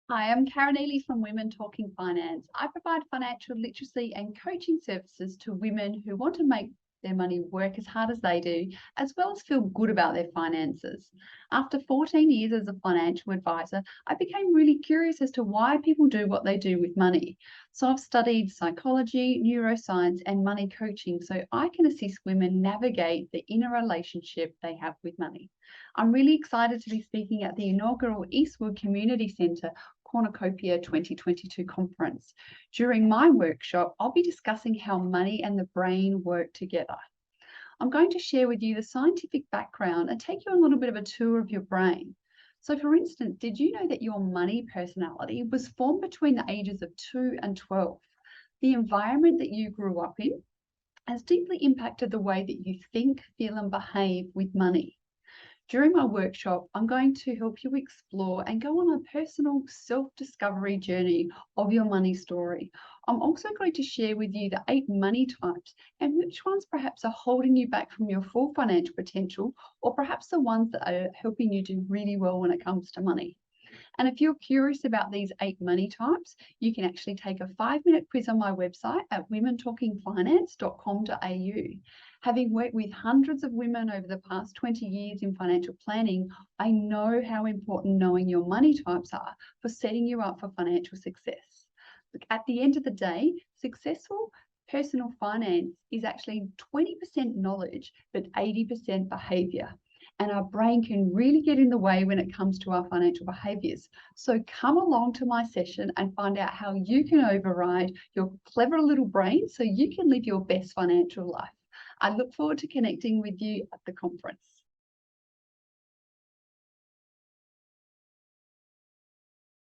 Hi, I'm Karen Eley from Women Talking Finance. I provide financial literacy and coaching services to women who want to make their money work as hard as they do, as well as feel good about their finances. After 14 years as a financial advisor, I became really curious as to why people do what they do with money. So I've studied psychology, neuroscience, and money coaching so I can assist women navigate the inner relationship they have with money. I'm really excited to be speaking at the inaugural Eastwood Community Centre Cornucopia 2022 conference. During my workshop, I'll be discussing how money and the brain work together. I'm going to share with you the scientific background and take you on a little bit of a tour of your brain. So, for instance, did you know that your money personality was formed between the ages of 2 and 12? The environment that you grew up in has deeply impacted the way that you think, feel, and behave with money. During my workshop, I'm going to help you explore and go on a personal self-discovery journey of your money story. I'm also going to share with you the 8 money types and which ones perhaps are holding you back from your full financial potential, or perhaps the ones that are helping you do really well when it comes to money. And if you're curious about these 8 money types, you can actually take a 5-minute quiz on my website at womentalkingfinance.com.au. Having worked with hundreds of women over the past 20 years in financial planning, I know how important knowing your money types are for setting you up for financial success. Look, at the end of the day, successful personal finance is actually 20% knowledge, but 80% behavior. And our brain can really get in the way when it comes to our financial behaviors. So come along to my session and find out how you can override your clever little brain so you can live your best financial life. I look forward to connecting with you at the conference.